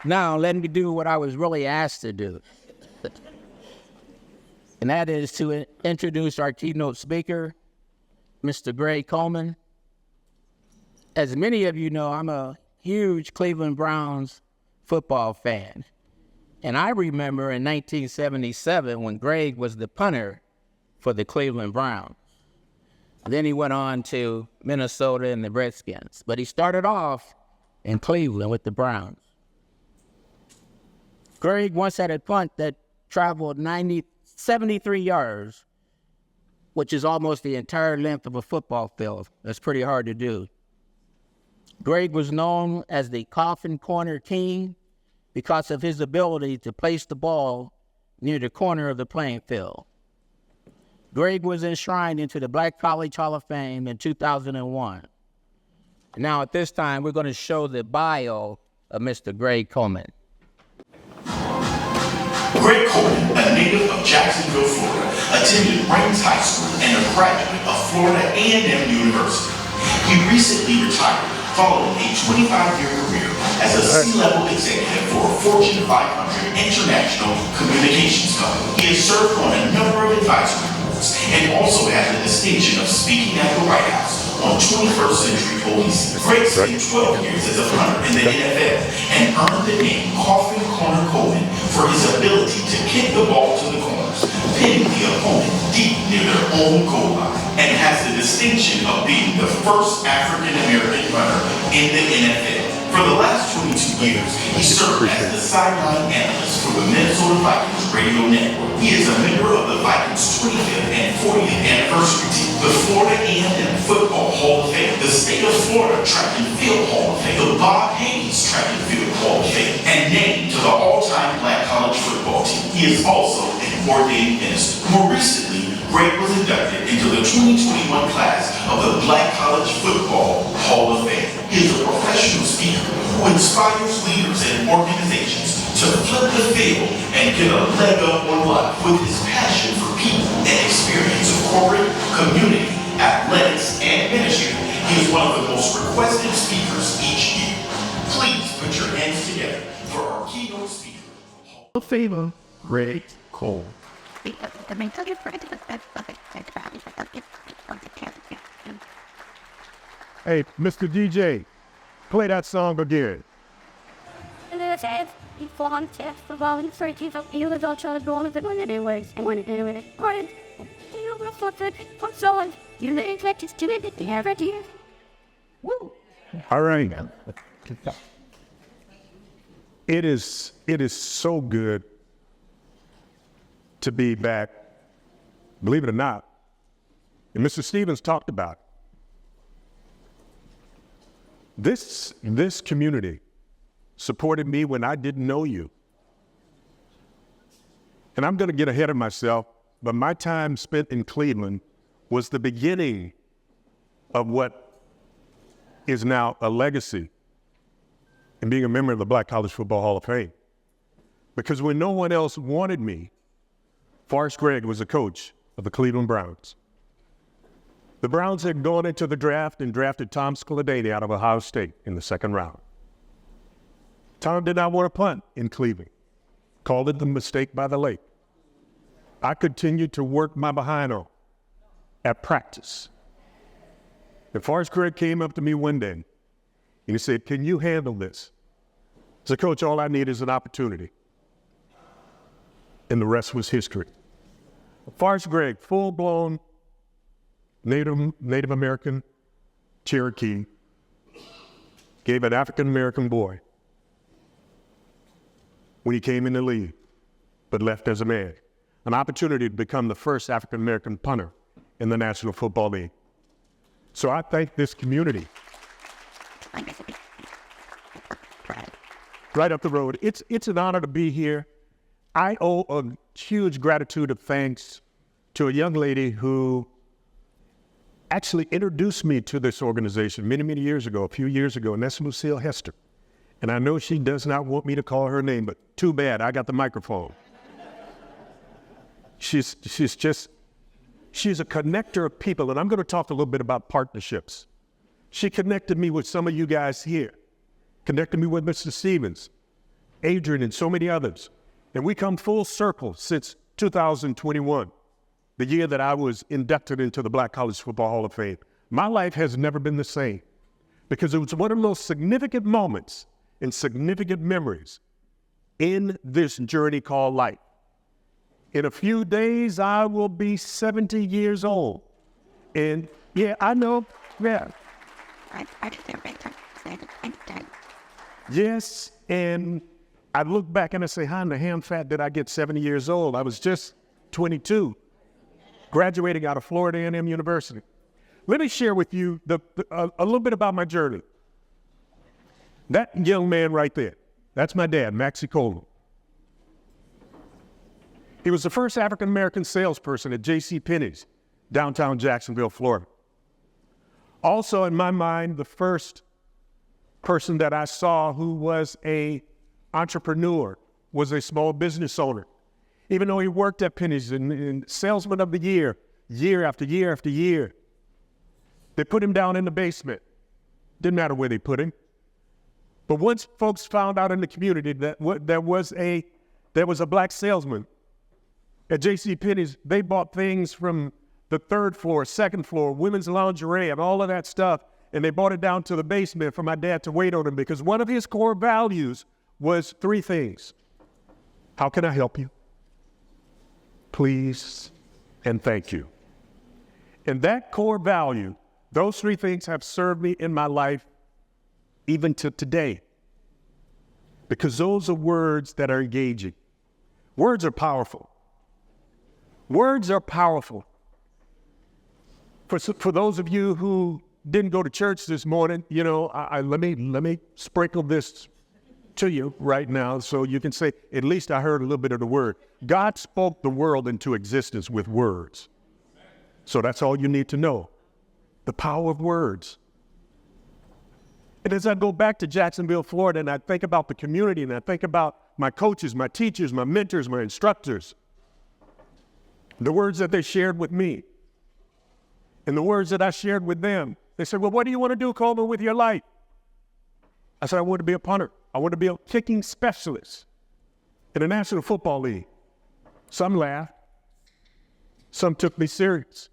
Now, let me do what I was really asked to do. And that is to introduce our keynote speaker, Mr. Greg Coleman. As many of you know, I'm a huge Cleveland Browns football fan. And I remember in 1977 when Greg was the punter for the Cleveland Browns. Then he went on to Minnesota and the Redskins. But he started off in Cleveland with the Browns. Greg once had a punt that traveled 73 yards, which is almost the entire length of a football field. That's pretty hard to do. Greg was known as the coffin corner king because of his ability to place the ball near the corner of the playing field. Greg was enshrined into the Black College Hall of Fame in 2001. Now at this time, we're going to show the bio of Mr. Greg Coleman. Greg Coleman, a native of Jacksonville, Florida, attended Raines High School and a graduate of Florida A&M University. He recently retired following a 25-year career as a C-level executive for a Fortune 500 international communications company. He has served on a number of advisory boards and also has the distinction of speaking at the White House on 21st Century Police. Greg spent 12 years as a punter in the NFL and earned the name Coffin Corner Coleman for his ability to kick the ball to the corners, pinning the opponent deep near their own goal line, and has the distinction of being the first African-American punter in the NFL. For the last 22 years, he served as the sideline analyst for the Minnesota Vikings radio network. He is a member of the Vikings 25th and 40th anniversary team, the Florida A&M Football Hall of Fame, the State of Florida Track and Field Hall of Fame, the Bob Hayes Track and Field Hall of Fame, and named to the all-time Black college football team. He is also an ordained minister. More recently, Greg was inducted into the 2021 class of the Black College Football Hall of Fame. He is a professional speaker who inspires leaders and organizations to flip the field and get a leg up on life with his passion for people and experience of corporate, community, athletics, and ministry. He is one of the most requested speakers each year. Please put your hands together for our keynote speaker. Hall of Famer, Greg Cole. Hey, Mr. DJ, play that song again. All right. It is so good to be back, believe it or not. And Mr. Stevens talked about it. This community supported me when I didn't know you. And I'm going to get ahead of myself, but my time spent in Cleveland was the beginning of what is now a legacy in being a member of the Black College Football Hall of Fame. Because when no one else wanted me, Forrest Gregg was the coach of the Cleveland Browns. The Browns had gone into the draft and drafted Tom Scoladini out of Ohio State in the second round. Tom did not want to punt in Cleveland, called it the mistake by the lake. I continued to work my behind off at practice. And Forrest Gregg came up to me one day and he said, "Can you handle this?" I said, "Coach, all I need is an opportunity." And the rest was history. Forrest Gregg, full-blown Native American Cherokee, gave an African-American boy when he came in the league, but left as a man, an opportunity to become the first African-American punter in the National Football League. So I thank this community. Right up the road. It's an honor to be here. I owe a huge gratitude of thanks to a young lady who actually introduced me to this organization many years ago, a few years ago, and that's Lucille Hester. And I know she does not want me to call her name, but too bad, I got the microphone. She's a connector of people, and I'm going to talk a little bit about partnerships. She connected me with some of you guys here, connected me with Mr. Stevens, Adrian, and so many others. And we come full circle since 2021, the year that I was inducted into the Black College Football Hall of Fame. My life has never been the same because it was one of the most significant moments and significant memories in this journey called life. In a few days, I will be 70 years old. And yeah, I know, yeah. Yes, and I look back and I say, how in the ham fat did I get 70 years old? I was just 22, graduating out of Florida A&M University. Let me share with you a little bit about my journey. That young man right there, that's my dad, Maxie Coleman. He was the first African-American salesperson at J.C. Penney's, downtown Jacksonville, Florida. Also, in my mind, the first person that I saw who was an entrepreneur, was a small business owner. Even though he worked at Penney's and salesman of the year, year after year after year, they put him down in the basement. Didn't matter where they put him. But once folks found out in the community that there was a black salesman at J.C. Penney's, they bought things from the third floor, second floor, women's lingerie, and all of that stuff, and they brought it down to the basement for my dad to wait on him because one of his core values was three things. How can I help you? Please, and thank you. And that core value, those three things have served me in my life even to today because those are words that are engaging. Words are powerful. Words are powerful. For those of you who didn't go to church this morning, you know, let me sprinkle this to you right now so you can say, at least I heard a little bit of the word. God spoke the world into existence with words. So that's all you need to know. The power of words. And as I go back to Jacksonville, Florida, and I think about the community, and I think about my coaches, my teachers, my mentors, my instructors, the words that they shared with me, and the words that I shared with them, they said, well, what do you want to do, Coleman, with your life? I said, I want to be a punter. I want to be a kicking specialist in the National Football League. Some laughed. Some took me serious.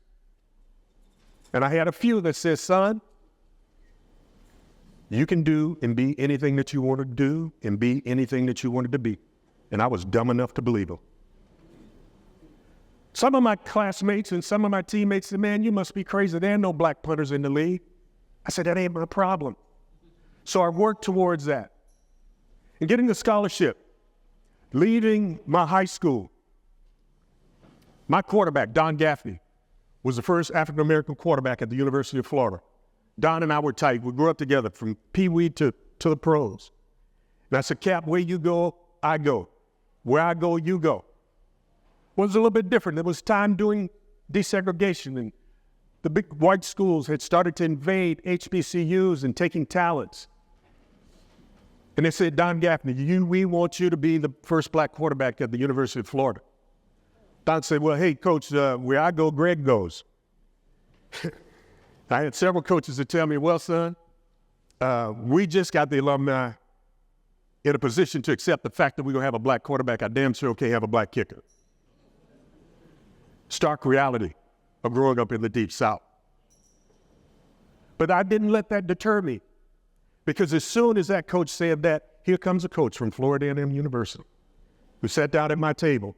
And I had a few that said, son, you can do and be anything that you want to do and be anything that you wanted to be. And I was dumb enough to believe them. Some of my classmates and some of my teammates said, man, you must be crazy. There are no black punters in the league. I said, that ain't my problem. So I worked towards that. And getting a scholarship, leaving my high school, my quarterback, Don Gaffney, was the first African-American quarterback at the University of Florida. Don and I were tight. We grew up together from Pee Wee to the pros. And I said, Cap, where you go, I go. Where I go, you go. It was a little bit different. There was time doing desegregation, and the big white schools had started to invade HBCUs and taking talents. And they said, Don Gaffney, we want you to be the first black quarterback at the University of Florida. Don said, well, hey, coach, where I go, Greg goes. I had several coaches that tell me, well, son, we just got the alumni in a position to accept the fact that we're going to have a black quarterback. I damn sure can't have a black kicker. Stark reality of growing up in the Deep South. But I didn't let that deter me, because as soon as that coach said that, here comes a coach from Florida A&M University who sat down at my table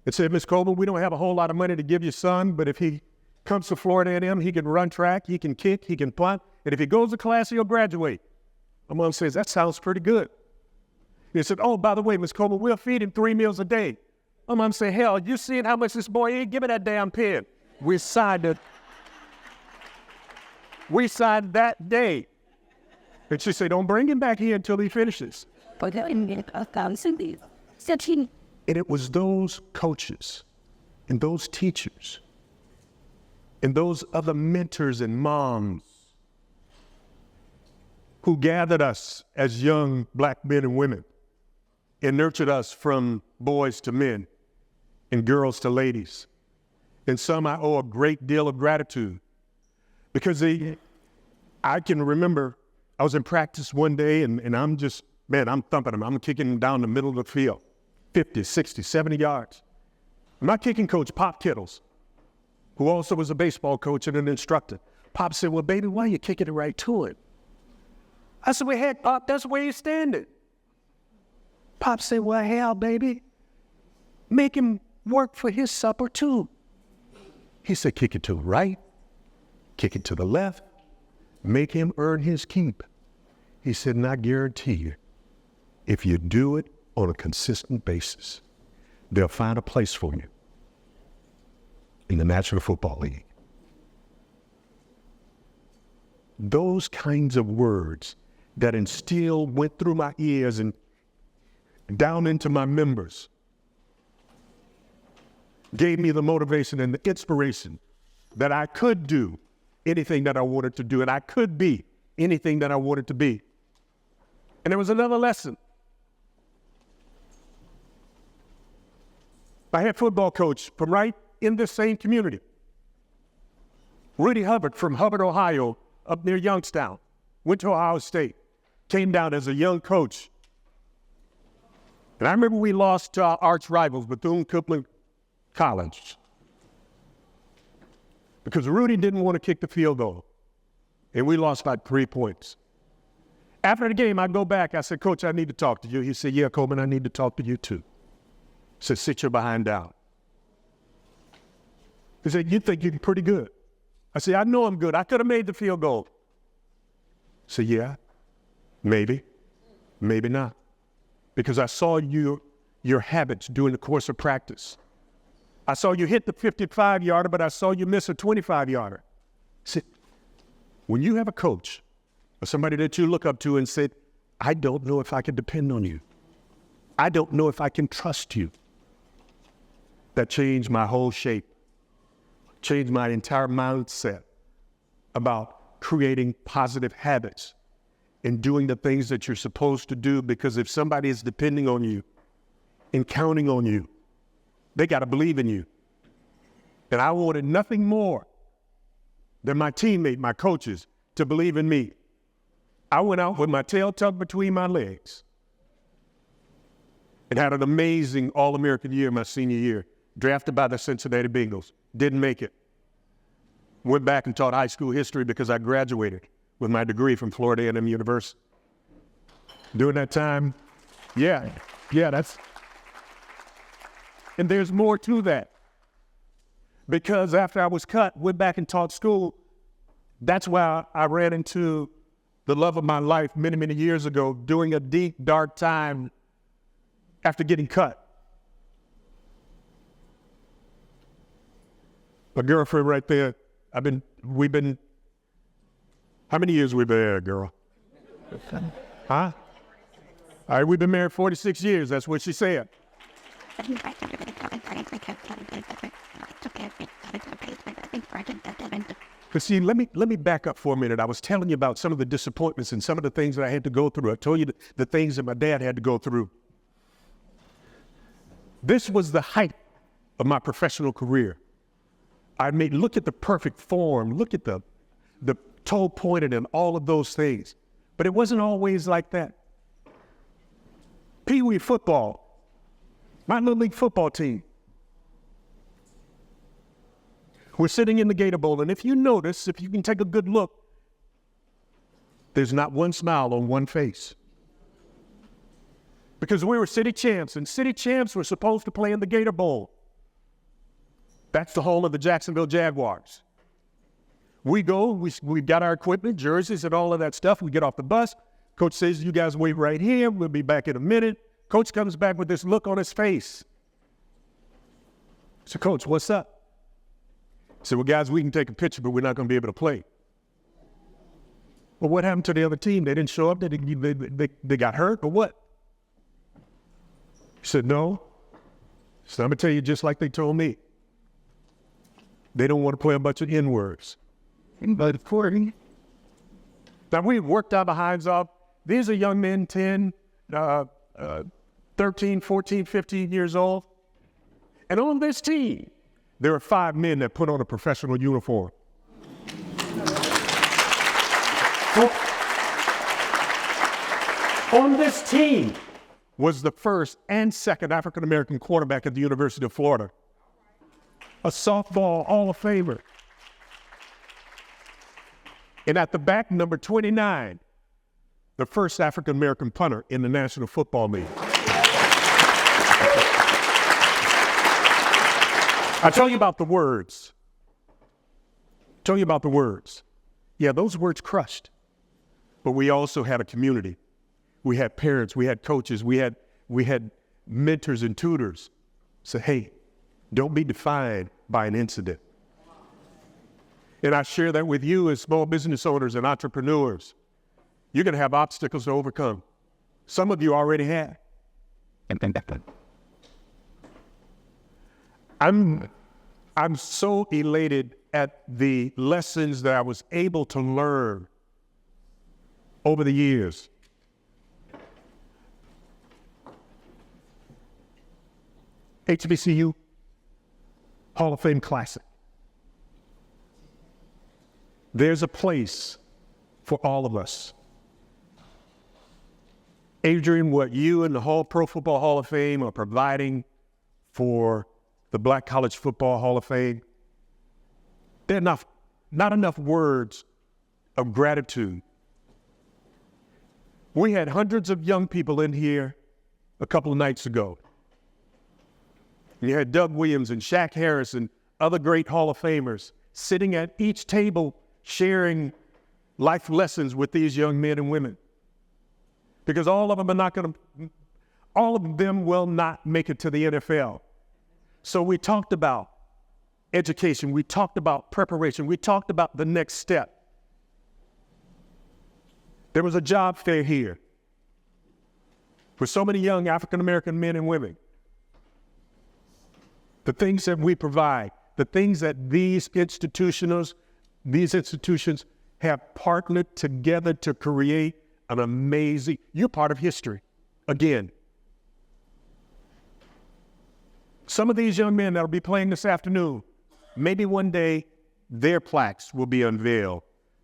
and said, Ms. Coleman, we don't have a whole lot of money to give your son, but if he comes to Florida A&M, he can run track, he can kick, he can punt, and if he goes to class, he'll graduate. My mom says, that sounds pretty good. He said, oh, by the way, Ms. Coleman, we'll feed him 3 meals a day. My mom said, hell, you seeing how much this boy is? Give me that damn pen. We signed it. We signed that day. And she said, don't bring him back here until he finishes. And it was those coaches and those teachers and those other mentors and moms who gathered us as young black men and women and nurtured us from boys to men and girls to ladies. And some I owe a great deal of gratitude, because I can remember I was in practice one day and I'm just Man, I'm thumping him. I'm kicking him down the middle of the field, 50, 60, 70 yards. My kicking coach, Pop Kittles, who also was a baseball coach and an instructor. Pop said, well, baby, why are you kicking it right to it? I said, well, heck, Pop, that's where he's standing. Pop said, well, hell, baby, make him work for his supper too. He said, kick it to the right, kick it to the left, make him earn his keep. He said, and I guarantee you, if you do it on a consistent basis, they'll find a place for you in the National Football League. Those kinds of words that instilled went through my ears and down into my members gave me the motivation and the inspiration that I could do anything that I wanted to do, and I could be anything that I wanted to be. And there was another lesson. I had a football coach from right in this same community, Rudy Hubbard from Hubbard, Ohio, up near Youngstown, went to Ohio State, came down as a young coach. And I remember we lost to our arch rivals, Bethune-Cookman College, because Rudy didn't want to kick the field goal, and we lost by 3 points. After the game, I go back, I said, Coach, I need to talk to you. He said, yeah, Coleman, I need to talk to you too. I said, sit your behind down. He said, you think you're pretty good? I said, I know I'm good. I could have made the field goal. I said, yeah, maybe, maybe not. Because I saw your habits during the course of practice. I saw you hit the 55-yarder, but I saw you miss a 25-yarder. See, when you have a coach or somebody that you look up to and said, I don't know if I can depend on you. I don't know if I can trust you. That changed my whole shape, changed my entire mindset about creating positive habits and doing the things that you're supposed to do, because if somebody is depending on you and counting on you, they got to believe in you. And I wanted nothing more than my teammate, my coaches, to believe in me. I went out with my tail tucked between my legs and had an amazing All-American year my senior year, drafted by the Cincinnati Bengals. Didn't make it. Went back and taught high school history because I graduated with my degree from Florida A&M University. During that time, and there's more to that. Because after I was cut, went back and taught school, that's why I ran into the love of my life many, many years ago during a deep, dark time after getting cut. My girlfriend right there, we've been, how many years we been married, girl? Huh? All right, we've been married 46 years, that's what she said. But see, let me back up for a minute. I was telling you about some of the disappointments and some of the things that I had to go through. I told you the things that my dad had to go through. This was the height of my professional career. Look at the perfect form, look at the toe pointed and all of those things. But it wasn't always like that. Pee Wee football, my little league football team. We're sitting in the Gator Bowl, and if you notice, if you can take a good look, there's not one smile on one face. Because we were city champs, and city champs were supposed to play in the Gator Bowl. That's the home of the Jacksonville Jaguars. We go, we've got our equipment, jerseys and all of that stuff. We get off the bus. Coach says, you guys wait right here. We'll be back in a minute. Coach comes back with this look on his face. I said, Coach, what's up? I said, well, guys, we can take a picture, but we're not going to be able to play. Well, what happened to the other team? They didn't show up? They got hurt or what? He said, no. So I'm going to tell you just like they told me. They don't want to play a bunch of N-words. But according. Now, we worked our behinds off. These are young men, 10, 13, 14, 15 years old. And on this team, there are 5 men that put on a professional uniform. On this team was the first and second African-American quarterback at the University of Florida, a softball Hall of Famer. And at the back, number 29, the first African-American punter in the National Football League. I tell you about the words. Yeah, those words crushed. But we also had a community. We had parents, we had coaches, we had mentors and tutors. Say, hey, don't be defined by an incident. And I share that with you as small business owners and entrepreneurs. You're going to have obstacles to overcome. Some of you already have. I'm so elated at the lessons that I was able to learn over the years. HBCU Hall of Fame Classic. There's a place for all of us. Adrian, what you and the Pro Football Hall of Fame are providing for the Black College Football Hall of Fame, there are not enough words of gratitude. We had hundreds of young people in here a couple of nights ago. You had Doug Williams and Shaq Harris and other great Hall of Famers sitting at each table sharing life lessons with these young men and women. Because all of them will not make it to the NFL. So we talked about education, we talked about preparation, we talked about the next step. There was a job fair here for so many young African-American men and women. The things that we provide, the things that these institutions have partnered together to create an amazing, you're part of history. Again, some of these young men that'll be playing this afternoon, maybe one day their plaques will be unveiled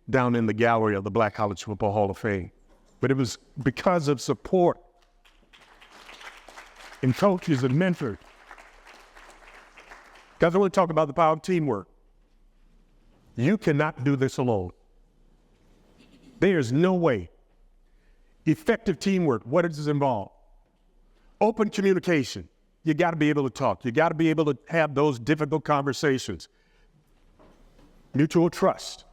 down in the gallery of the Black College Football Hall of Fame. But it was because of support and coaches and mentors. Guys, I want to talk about the power of teamwork. You cannot do this alone. There's no way. Effective teamwork, what does it involve? Open communication. You got to be able to talk. You got to be able to have those difficult conversations. Mutual trust.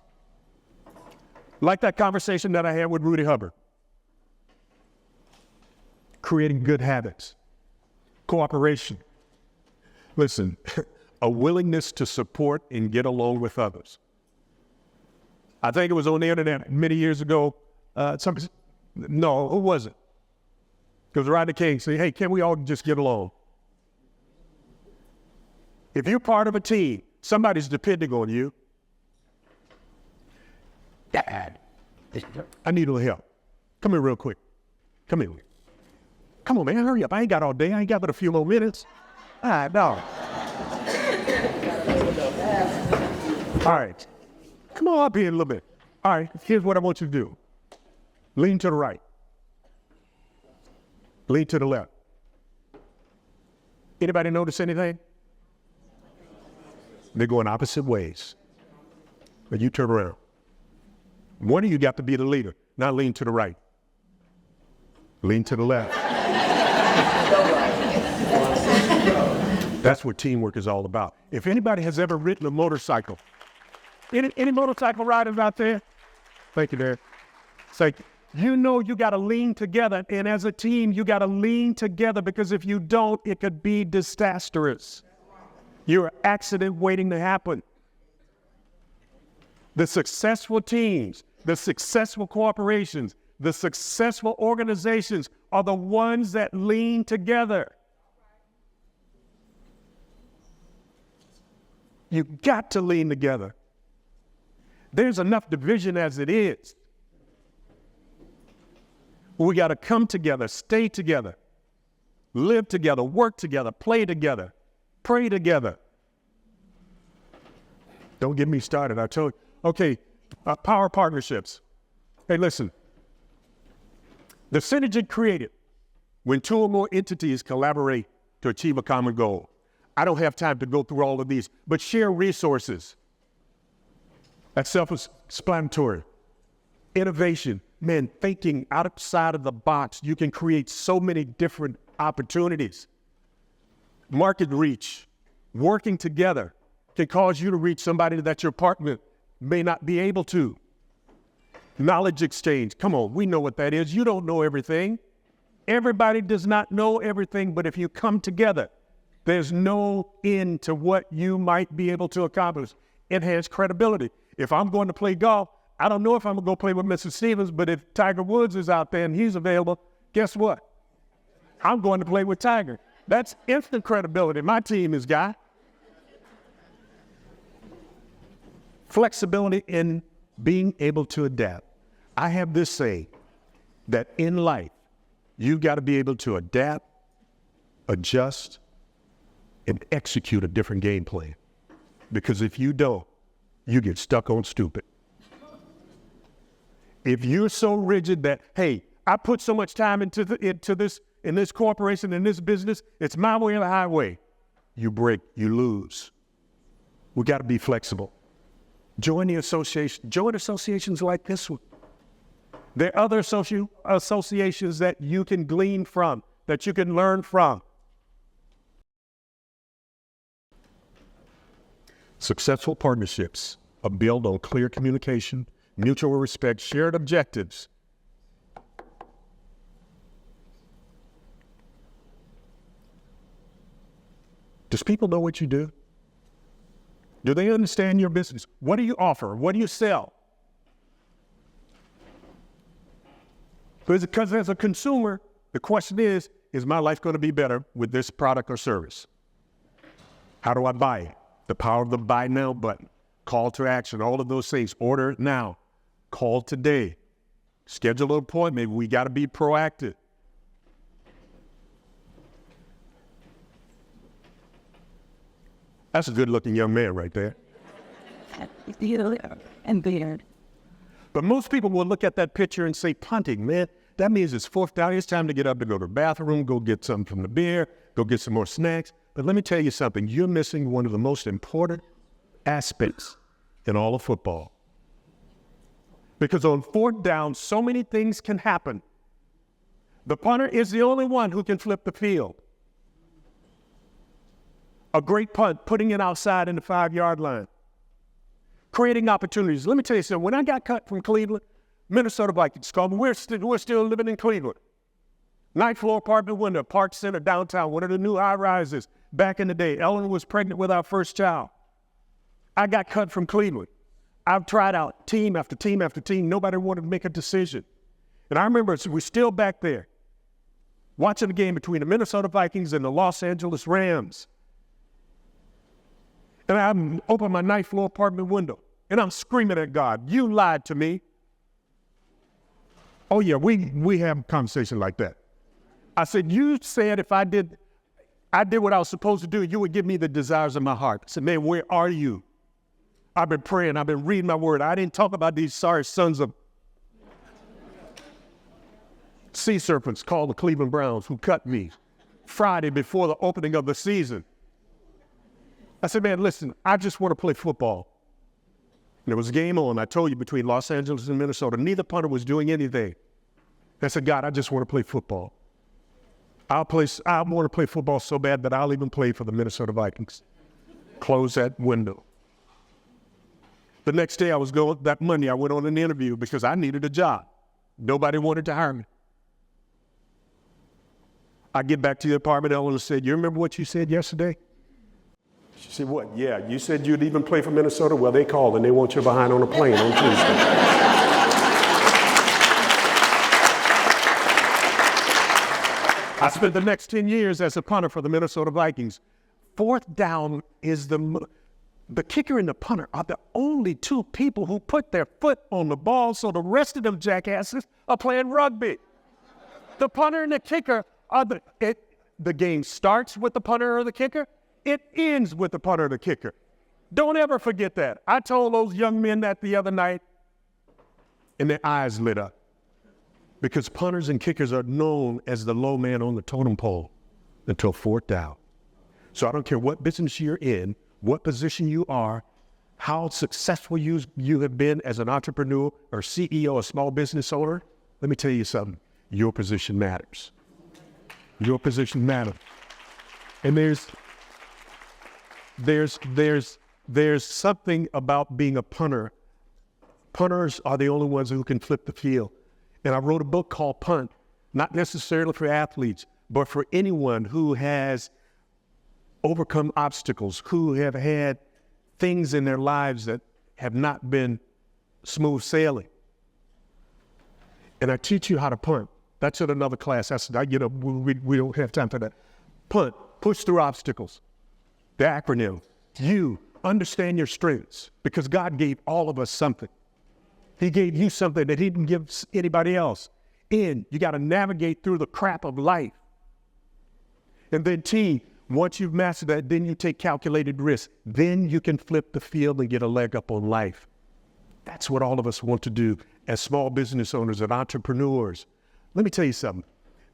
Like that conversation that I had with Rudy Hubbard. Creating good habits. Cooperation. Listen, a willingness to support and get along with others. I think it was on the internet many years ago. No, it wasn't. It was Rodney King saying, hey, can we all just get along? If you're part of a team, somebody's depending on you. Dad, I need a little help. Come here real quick. Come here. Come on, man, hurry up. I ain't got all day. I ain't got but a few more minutes. All right, no. All right. Come on up here a little bit. All right, here's what I want you to do. Lean to the right. Lean to the left. Anybody notice anything? They're going opposite ways. But you turn around. One of you got to be the leader. Now lean to the right. Lean to the left. That's what teamwork is all about. If anybody has ever ridden a motorcycle, any motorcycle riders out there? Thank you, Derek. Thank you. You know you got to lean together, and as a team, you got to lean together because if you don't, it could be disastrous. You're an accident waiting to happen. The successful teams, the successful corporations, the successful organizations are the ones that lean together. You got to lean together. There's enough division as it is. We got to come together, stay together, live together, work together, play together, pray together. Don't get me started. I told you. Okay, power partnerships. Hey, listen. The synergy created when two or more entities collaborate to achieve a common goal. I don't have time to go through all of these, but share resources. That's self-explanatory. Innovation, man, thinking outside of the box, you can create so many different opportunities. Market reach, working together can cause you to reach somebody that your partner may not be able to. Knowledge exchange, come on, we know what that is. You don't know everything. Everybody does not know everything, but if you come together, there's no end to what you might be able to accomplish. Enhance credibility. If I'm going to play golf, I don't know if I'm going to go play with Mr. Stevens, but if Tiger Woods is out there and he's available, guess what? I'm going to play with Tiger. That's instant credibility. My team is Guy. Flexibility in being able to adapt. I have this saying that in life, you've got to be able to adapt, adjust, and execute a different game plan. Because if you don't, you get stuck on stupid. If you're so rigid that, hey, I put so much time into this corporation, in this business, it's my way or the highway, you break, you lose. We got to be flexible. Join the association. Join associations like this one. There are other associations that you can glean from, that you can learn from. Successful partnerships are built on clear communication, mutual respect, shared objectives. Does people know what you do? Do they understand your business? What do you offer? What do you sell? Because as a consumer, the question is my life going to be better with this product or service? How do I buy it? The power of the buy now button, call to action, all of those things. Order it now, call today, schedule an appointment. We got to be proactive. That's a good looking young man right there. And beard. But most people will look at that picture and say, punting, man, that means it's fourth down. It's time to get up to go to the bathroom, go get something from the beer, go get some more snacks. But let me tell you something. You're missing one of the most important aspects in all of football. Because on fourth down, so many things can happen. The punter is the only one who can flip the field. A great punt, putting it outside in the 5-yard line. Creating opportunities. Let me tell you something. When I got cut from Cleveland, Minnesota Vikings called me. We're still living in Cleveland. Ninth floor apartment window, Park Center, downtown, one of the new high-rises back in the day. Ellen was pregnant with our first child. I got cut from Cleveland. I've tried out team after team after team. Nobody wanted to make a decision. And I remember we're still back there watching the game between the Minnesota Vikings and the Los Angeles Rams. And I open my ninth floor apartment window, and I'm screaming at God, you lied to me. Oh yeah, we have a conversation like that. I said, you said if I did what I was supposed to do, you would give me the desires of my heart. I said, man, where are you? I've been praying, I've been reading my word. I didn't talk about these sorry sons of sea serpents called the Cleveland Browns who cut me Friday before the opening of the season. I said, man, listen, I just want to play football. And there was a game on, I told you, between Los Angeles and Minnesota. Neither punter was doing anything. I said, God, I just want to play football. I want to play football so bad that I'll even play for the Minnesota Vikings. Close that window. The next day that Monday, I went on an interview because I needed a job. Nobody wanted to hire me. I get back to the apartment, Ellen said, you remember what you said yesterday? She said, what? Yeah, you said you'd even play for Minnesota? Well, they called and they want you behind on a plane on Tuesday. I spent the next 10 years as a punter for the Minnesota Vikings. Fourth down is the kicker and the punter are the only two people who put their foot on the ball, so the rest of them jackasses are playing rugby. The punter and the kicker are the game starts with the punter or the kicker. It ends with the punter or the kicker. Don't ever forget that. I told those young men that the other night, and their eyes lit up. because punters and kickers are known as the low man on the totem pole until fourth down. So I don't care what business you're in, what position you are, how successful you have been as an entrepreneur or CEO or small business owner. Let me tell you something. Your position matters. Your position matters. And there's something about being a punter. Punters are the only ones who can flip the field. And I wrote a book called Punt, not necessarily for athletes, but for anyone who has overcome obstacles, who have had things in their lives that have not been smooth sailing. And I teach you how to punt. That's in another class. We don't have time for that. Punt, push through obstacles. The acronym, you understand your strengths, because God gave all of us something. He gave you something that he didn't give anybody else. And you got to navigate through the crap of life. And then T, once you've mastered that, then you take calculated risks. Then you can flip the field and get a leg up on life. That's what all of us want to do as small business owners and entrepreneurs. Let me tell you something.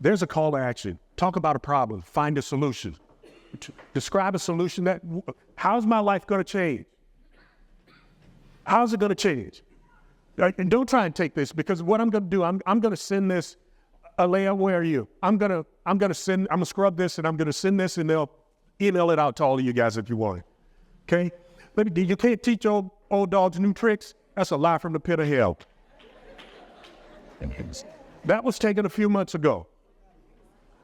There's a call to action. Talk about a problem. Find a solution. Describe a solution how's my life going to change? How's it going to change? And don't try and take this, because what I'm going to do, I'm going to send this. Alea, where are you? I'm going to scrub this, and I'm going to send this, and they'll email it out to all of you guys if you want it. Okay? You can't teach old dogs new tricks. That's a lie from the pit of hell. That was taken a few months ago.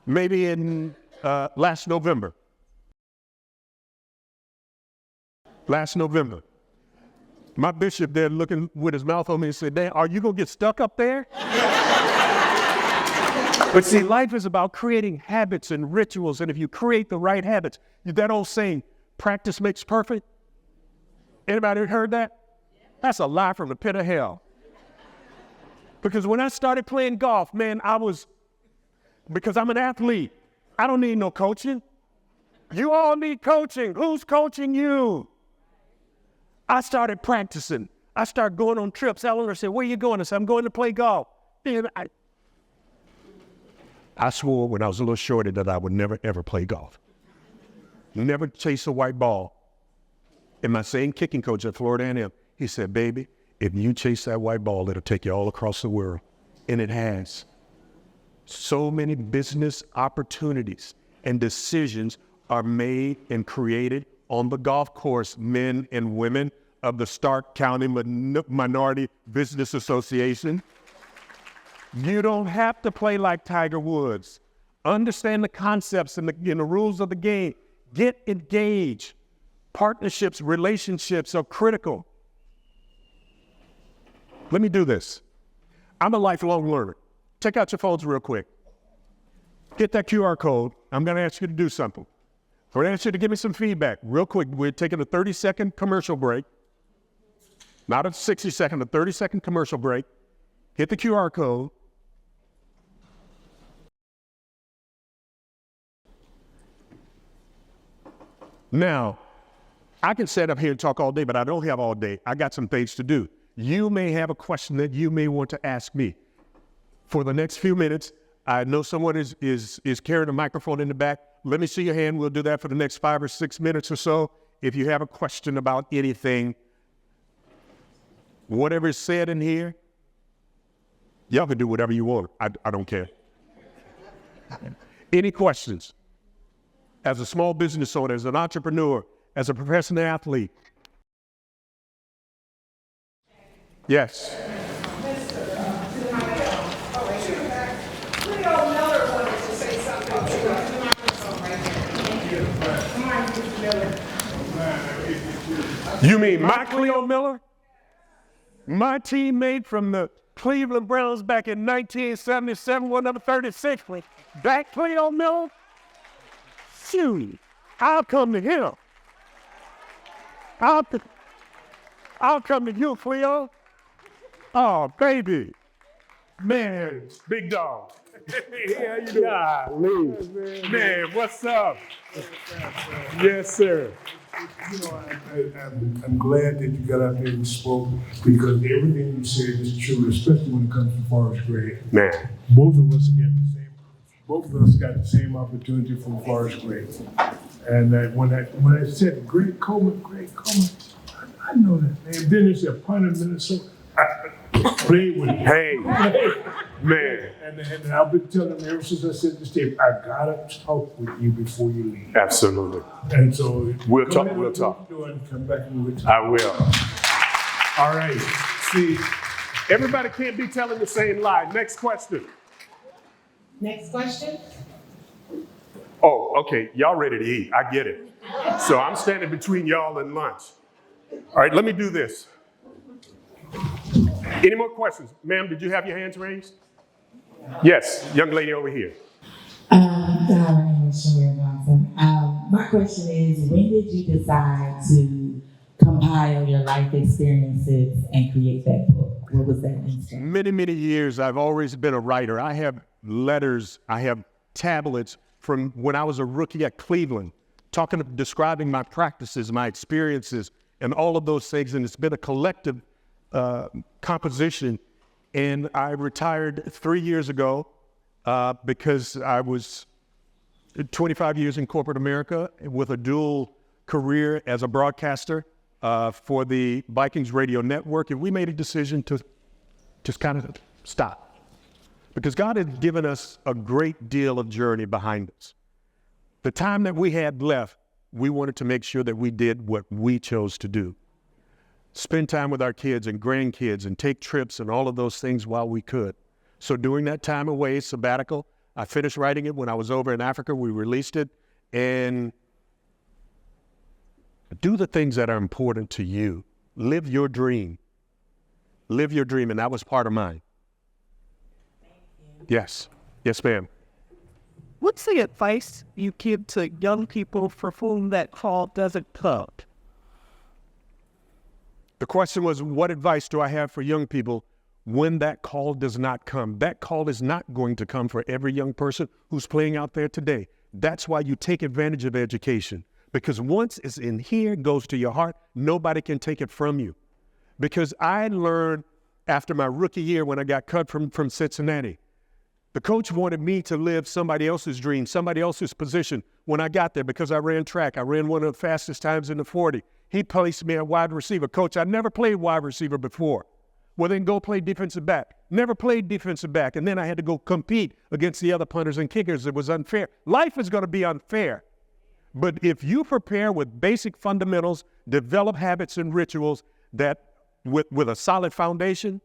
Maybe in last November. Last November. My bishop there looking with his mouth on me and said, "Dan, are you going to get stuck up there?" But see, life is about creating habits and rituals. And if you create the right habits, that old saying, practice makes perfect. Anybody heard that? That's a lie from the pit of hell. Because when I started playing golf, man, because I'm an athlete, I don't need no coaching. You all need coaching. Who's coaching you? I started practicing. I started going on trips. Eleanor said, "Where are you going?" I said, "I'm going to play golf." Man, I swore when I was a little shorty that I would never, ever play golf. Never chase a white ball. And my same kicking coach at Florida A&M, he said, "Baby, if you chase that white ball, it'll take you all across the world." And it has. So many business opportunities and decisions are made and created on the golf course, men and women of the Stark County Minority Business Association. You don't have to play like Tiger Woods. Understand the concepts and the rules of the game. Get engaged. Partnerships, relationships are critical. Let me do this. I'm a lifelong learner. Check out your phones real quick. Hit that QR code. I'm going to ask you to do something. I'm going to ask you to give me some feedback real quick. We're taking a 30-second commercial break. Not a 60-second, a 30-second commercial break. Hit the QR code. Now, I can sit up here and talk all day, but I don't have all day. I got some things to do. You may have a question that you may want to ask me. For the next few minutes, I know someone is carrying a microphone in the back. Let me see your hand. We'll do that for the next 5 or 6 minutes or so. If you have a question about anything, whatever is said in here, y'all can do whatever you want. I don't care. Any questions? As a small business owner, as an entrepreneur, as a professional athlete? Yes. You mean my Cleo Miller? My teammate from the Cleveland Browns back in 1977, one number 36. That Cleo Miller? Shoot, I'll come to him. I'll come to you, Cleo. Oh, baby. Man, big dog. Hey, how you doing? Man, what's up? Yes, sir. I'm glad that you got out there and spoke because everything you said is true, especially when it comes to Forest Grade. Man. Both of us got the same opportunity from Forest Grade. And when I said Greg Coleman, I know that name. Then they said punter Minnesota. I played with him. Hey, man. And I've been telling them ever since I said this tape, I gotta talk with you before you leave. Absolutely. And so We'll go talk, ahead we'll and talk. do it and come back and we'll talk. I will. All right. See, everybody can't be telling the same lie. Next question. Next question. Oh, okay. Y'all ready to eat. I get it. So I'm standing between y'all and lunch. All right, let me do this. Any more questions? Ma'am, did you have your hands raised? Yes, young lady over here. My name is Shamir Johnson. My question is, when did you decide to compile your life experiences and create that book? What was that instinct? Many, many years, I've always been a writer. I have letters, I have tablets from when I was a rookie at Cleveland, describing my practices, my experiences, and all of those things. And it's been a collective composition. And I retired 3 years ago because I was 25 years in corporate America with a dual career as a broadcaster for the Vikings radio network. And we made a decision to just kind of stop because God had given us a great deal of journey behind us. The time that we had left, we wanted to make sure that we did what we chose to do. Spend time with our kids and grandkids and take trips and all of those things while we could. So during that time away, sabbatical, I finished writing it when I was over in Africa. We released it. And do the things that are important to you. Live your dream. Live your dream. And that was part of mine. Yes. Yes, ma'am. What's the advice you give to young people for whom that call doesn't come? The question was, what advice do I have for young people when that call does not come? That call is not going to come for every young person who's playing out there today. That's why you take advantage of education. Because once it's in here, it goes to your heart, nobody can take it from you. Because I learned after my rookie year when I got cut from Cincinnati, the coach wanted me to live somebody else's dream, somebody else's position. When I got there, because I ran track, I ran one of the fastest times in the 40. He placed me at wide receiver. Coach, I never played wide receiver before. Well, then go play defensive back. Never played defensive back. And then I had to go compete against the other punters and kickers. It was unfair. Life is going to be unfair. But if you prepare with basic fundamentals, develop habits and rituals that with a solid foundation,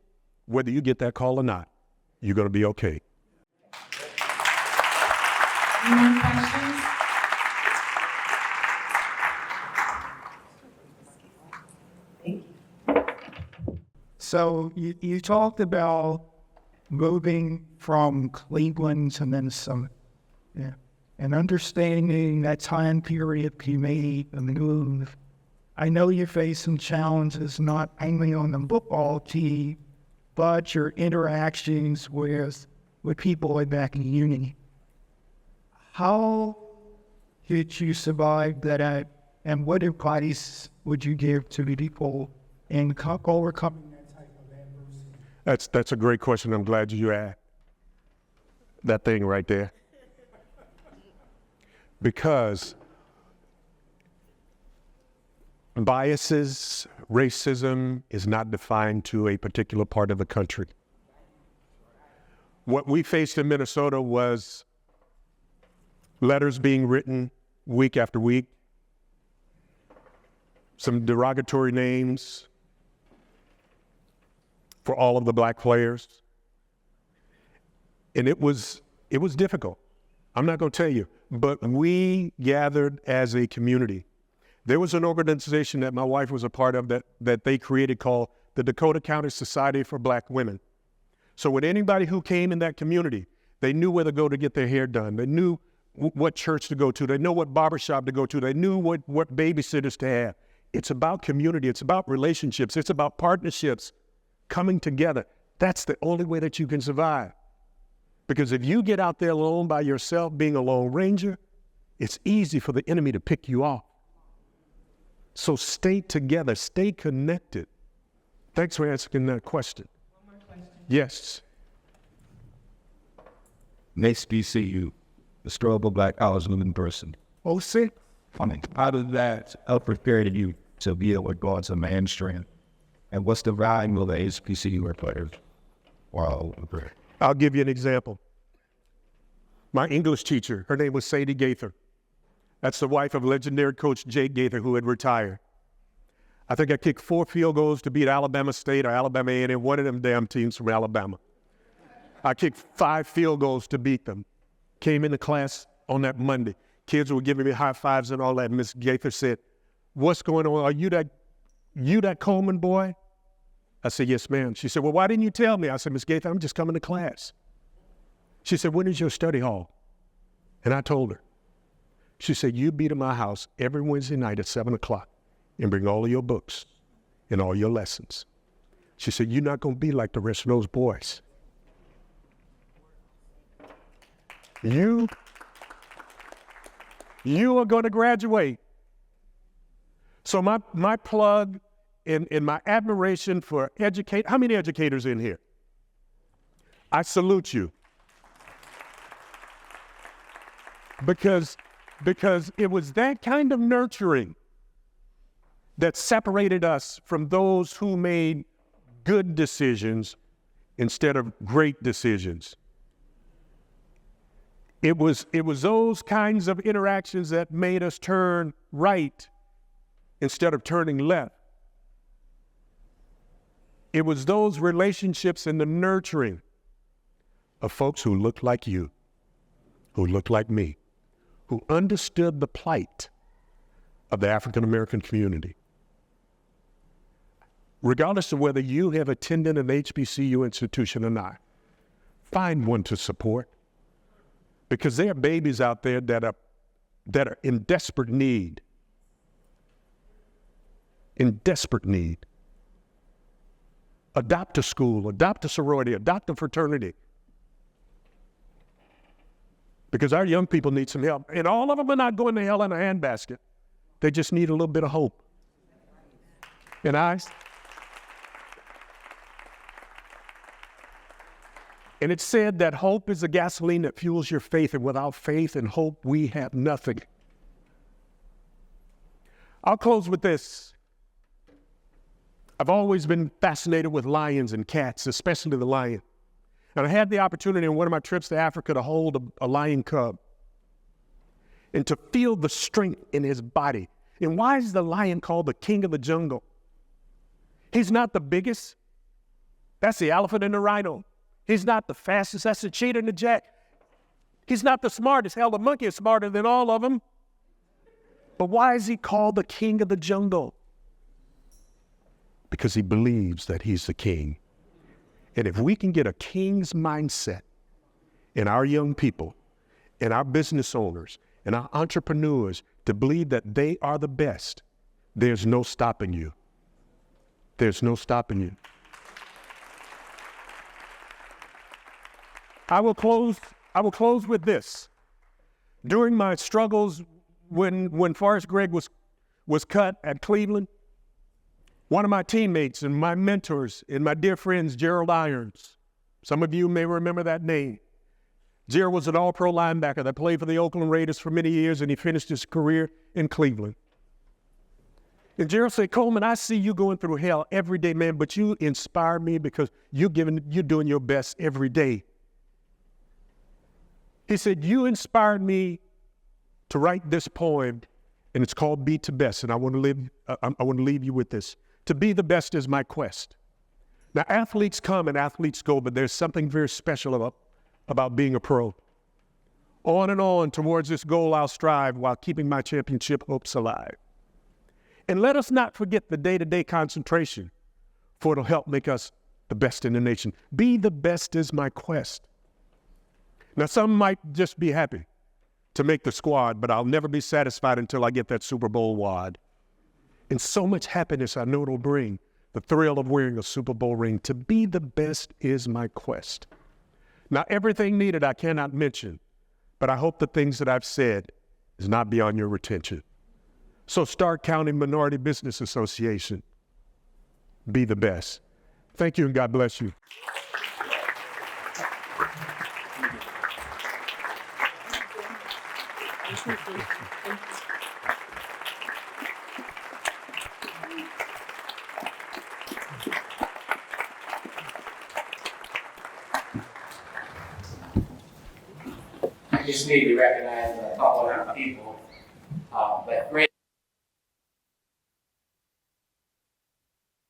whether you get that call or not, you're going to be okay. Any more questions? So you talked about moving from Cleveland to Minnesota, yeah, and understanding that time period you made the move. I know you face some challenges not only on the football team, but your interactions with people back in uni. How did you survive that, and what advice would you give to people in overcoming that type of adversity? That's a great question. I'm glad you asked that thing right there. Because biases, racism is not defined to a particular part of the country. What we faced in Minnesota was letters being written week after week, some derogatory names for all of the black players. And it was difficult. I'm not going to tell you, but we gathered as a community. There was an organization that my wife was a part of that they created called the Dakota County Society for Black Women. So with anybody who came in that community, they knew where to go to get their hair done. They knew what church to go to. They know what barbershop to go to. They knew what babysitters to have. It's about community. It's about relationships. It's about partnerships coming together. That's the only way that you can survive. Because if you get out there alone by yourself, being a lone ranger, it's easy for the enemy to pick you off. So stay together, stay connected. Thanks for asking that question. One more question. Yes. HBCU, the struggle Black college living person. Oh, see? I mean, how did that help prepare you to be able to go into mainstream? And what's the value of the HBCU players? Wow. I'll give you an example. My English teacher, her name was Sadie Gaither. That's the wife of legendary coach Jake Gaither, who had retired. I think I kicked 4 field goals to beat Alabama State or Alabama A&M, one of them damn teams from Alabama. I kicked 5 field goals to beat them. Came into class on that Monday. Kids were giving me high fives and all that. Miss Gaither said, "What's going on? Are you that Coleman boy?" I said, "Yes, ma'am." She said, "Well, why didn't you tell me?" I said, "Miss Gaither, I'm just coming to class." She said, "When is your study hall?" And I told her. She said, "You be to my house every Wednesday night at 7 o'clock and bring all of your books and all your lessons." She said, "You're not going to be like the rest of those boys. You are going to graduate." So my plug and my admiration for how many educators in here? I salute you. Because it was that kind of nurturing that separated us from those who made good decisions instead of great decisions. It was those kinds of interactions that made us turn right instead of turning left. It was those relationships and the nurturing of folks who looked like you, who looked like me, who understood the plight of the African American community. Regardless of whether you have attended an HBCU institution or not, find one to support, because there are babies out there that are in desperate need. In desperate need. Adopt a school, adopt a sorority, adopt a fraternity. Because our young people need some help. And all of them are not going to hell in a handbasket. They just need a little bit of hope. And it's said that hope is the gasoline that fuels your faith, and without faith and hope, we have nothing. I'll close with this. I've always been fascinated with lions and cats, especially the lion. And I had the opportunity on one of my trips to Africa to hold a lion cub and to feel the strength in his body. And why is the lion called the king of the jungle? He's not the biggest. That's the elephant and the rhino. He's not the fastest. That's the cheetah and the jack. He's not the smartest. Hell, the monkey is smarter than all of them. But why is he called the king of the jungle? Because he believes that he's the king. And if we can get a king's mindset in our young people, and our business owners, and our entrepreneurs to believe that they are the best, there's no stopping you. There's no stopping you. I will close with this. During my struggles when Forrest Gregg was cut at Cleveland, one of my teammates and my mentors and my dear friends, Gerald Irons, some of you may remember that name. Gerald was an all-pro linebacker that played for the Oakland Raiders for many years, and he finished his career in Cleveland. And Gerald said, "Coleman, I see you going through hell every day, man, but you inspire me because you're doing your best every day." He said, "You inspired me to write this poem, and it's called Be to Best, and I want to leave you with this. To be the best is my quest." Now, athletes come and athletes go, but there's something very special about being a pro. On and on towards this goal I'll strive while keeping my championship hopes alive. And let us not forget the day-to-day concentration, for it'll help make us the best in the nation. Be the best is my quest. Now, some might just be happy to make the squad, but I'll never be satisfied until I get that Super Bowl wad. And so much happiness I know it'll bring, the thrill of wearing a Super Bowl ring. To be the best is my quest. Now, everything needed I cannot mention, but I hope the things that I've said is not beyond your retention. So Stark County Minority Business Association, be the best. Thank you and God bless you. I just need to recognize a couple of people, but Greg